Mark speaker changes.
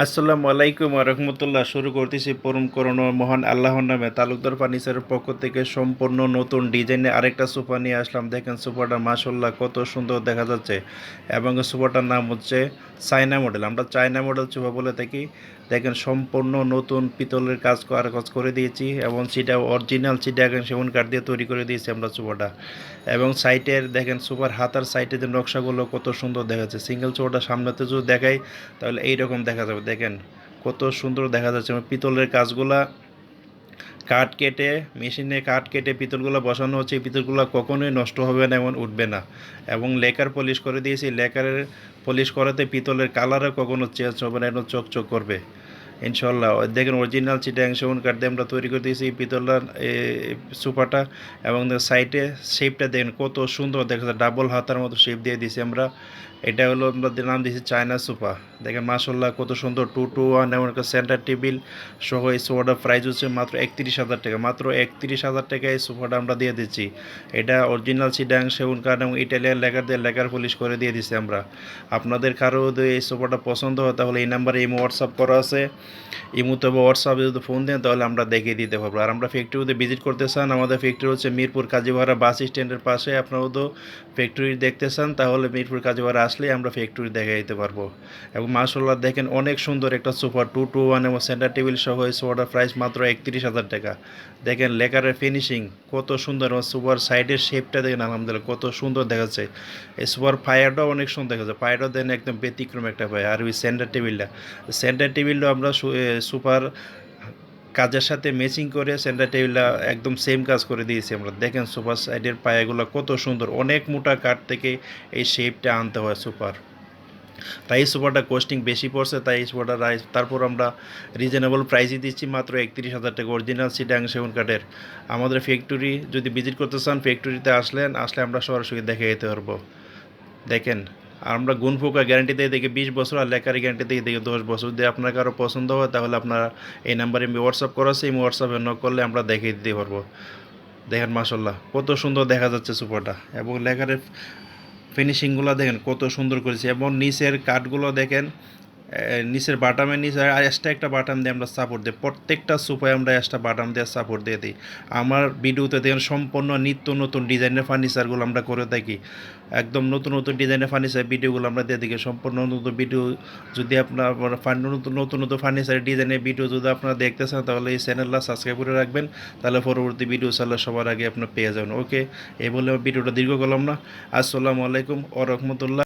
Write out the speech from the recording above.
Speaker 1: আসসালামু আলাইকুম ওয়া রাহমাতুল্লাহ। শুরু করতেছি পরম করুণা মহান আল্লাহর নামে। তালুকদার ফার্নিচারের পক্ষ থেকে সম্পূর্ণ নতুন ডিজাইনে আরেকটা সোফা নিয়ে আসলাম। দেখেন সোফাটা মাশাআল্লাহ কত সুন্দর দেখা যাচ্ছে, এবং সোফাটার নাম হচ্ছে চায়না মডেল। আমরা চায়না মডেল সোফা বলে থাকি। দেখেন সম্পূর্ণ নতুন পিতলের কাজ করে দিয়েছি, এবং সেটা অরিজিনাল চিটাগাং সেগুন কাঠ দিয়ে তৈরি করে দিয়েছি আমরা সোফাটা। এবং সাইটের দেখেন সোফার হাতার সাইডে যে নকশাগুলো কত সুন্দর দেখা যাচ্ছে। সিঙ্গেল সোফাটা সামনেতে যদি দেখাই তাহলে এইরকম দেখা যাবে। দেখেন কত সুন্দর দেখা যাচ্ছে। পিতলের কাজগুলা কাঠ কেটে মেশিনে কাঠ কেটে পিতলগুলো বসানো হচ্ছে। এই পিতলগুলো কখনোই নষ্ট হবে না, এমন উঠবে না। এবং লেকার পলিশ করে দিয়েছি। লেকারের পলিশ করাতে পিতলের কালারও কখনো চেঞ্জ হবে না, একদম চকচক করবে ইনশাল্লাহ। দেখেন অরিজিনাল চিটাগাং সেগুন কাঠ দিয়ে আমরা তৈরি করে দিয়েছি পিতলার সোফাটা। এবং সাইডে শেপটা দেখেন কত সুন্দর দেখা যায়, ডাবল হাতার মতো শেপ দিয়ে দিয়েছি আমরা। এটা হলো আমরা নাম দিয়েছি চায়না সোফা। দেখেন মাশাল্লাহ কত সুন্দর 2-2-1 এমন একটা সেন্টার টেবিল সহ এই সোফাটার প্রাইস হচ্ছে মাত্র 31,000 টাকা। মাত্র 31,000 টাকায় এই সোফাটা আমরা দিয়ে দিচ্ছি। এটা অরিজিনাল চিটাগাং সেগুন কাঠ এবং ইটালিয়ান লেকার দিয়ে লেকার পলিশ করে দিয়ে দিচ্ছি আমরা। আপনাদের কারো যদি এই সোফাটা পছন্দ হয় তাহলে এই নাম্বারে ইমো হোয়াটসঅ্যাপ করা আছে। ইমুতে বা হোয়াটসঅ্যাপে যদি ফোন দেন তাহলে আমরা দেখিয়ে দিতে পারবো। আর আমরা ফ্যাক্টরিতে ভিজিট করতে চান, আমাদের ফ্যাক্টরি হচ্ছে মিরপুর কাজীপাড়া বাস স্ট্যান্ডের পাশে। আপনারা যদি ফ্যাক্টরি দেখতে চান তাহলে মিরপুর কাজীপাড়া আসলে আমরা ফ্যাক্টরি দেখে দিতে পারবো। এবং মাশাআল্লাহ দেখেন অনেক সুন্দর একটা সোফা 2-2-1 এবং সেন্টার টেবিল সহ এই সোফাটার প্রাইস মাত্র 31,000 টাকা। দেখেন লেকারের ফিনিশিং কত সুন্দর, এবং সোফার সাইডের শেপটা দেখেন আলহামদুলিল্লাহ কত সুন্দর দেখাচ্ছে। এই সোফার ফায়ারটাও অনেক সুন্দর দেখাচ্ছে। ফায়ারটাও দেন একদম ব্যতিক্রম একটা ফায়ার। আর ওই সেন্টার টেবিলটা আমরা সুপার কাজের সাথে ম্যাচিং করে সেন্টার টেবিলটা একদম সেম কাজ করে দিয়েছি আমরা। দেখেন সুপার সাইডের পায়াগুলো কত সুন্দর, অনেক মোটা কাঠ থেকে এই শেপটা আনতে হয় সুপার। তাই এই সুপারটা কস্টিং বেশি পড়ছে, তাই এই সুপারটা তারপর আমরা রিজনেবল প্রাইসই দিচ্ছি মাত্র 31,000 টাকা অরিজিনাল চিটাং সেগুন কাঠের। আমাদের ফ্যাক্টরি যদি ভিজিট করতে চান ফ্যাক্টরিতে আসলে আমরা সরাসরি দেখে যেতে পারবো। দেখেন আর আমরা গুণফোকা গ্যারান্টি দিয়ে দেখি 20 বছর, আর লেকারি গ্যারান্টি দিয়ে দেখি 10 বছর। যদি আপনার কারো পছন্দ হয় তাহলে আপনারা এই নাম্বারে হোয়াটসঅ্যাপ করা আছে, এই হোয়াটসঅ্যাপে নক করলে আমরা দেখিয়ে দিতে পারবো। দেখেন মাশাল্লাহ কত সুন্দর দেখা যাচ্ছে সোফাটা, এবং লেকারের ফিনিশিংগুলো দেখেন কত সুন্দর করেছে। এবং নিচের কাঠগুলো দেখেন, নিচের বাটামের নিচে আর এক্সট্রা একটা বাটাম দিয়ে আমরা সাপোর্ট দিই। প্রত্যেকটা সোফায় আমরা এক্সট্রা বাটাম দিয়ে সাপোর্ট দিয়ে দিই। আমার ভিডিওতে দেখেন সম্পূর্ণ নিত্য নতুন ডিজাইনের ফার্নিচারগুলো আমরা করে থাকি। একদম নতুন নতুন ডিজাইনের ফার্নিচার ভিডিওগুলো আমরা দিয়ে থাকি। সম্পূর্ণ নতুন ভিডিও যদি আপনার নতুন নতুন নতুন ফার্নিচারের ডিজাইনের ভিডিও যদি আপনারা দেখতে চান তাহলে এই চ্যানেলটা সাবস্ক্রাইব করে রাখবেন। তাহলে পরবর্তী ভিডিও চাইলে সবার আগে আপনার পেয়ে যাবেন। ওকে, এই বলে ভিডিওটা দীর্ঘ করলাম না। আসসালামু আলাইকুম ওয়া রাহমাতুল্লাহ।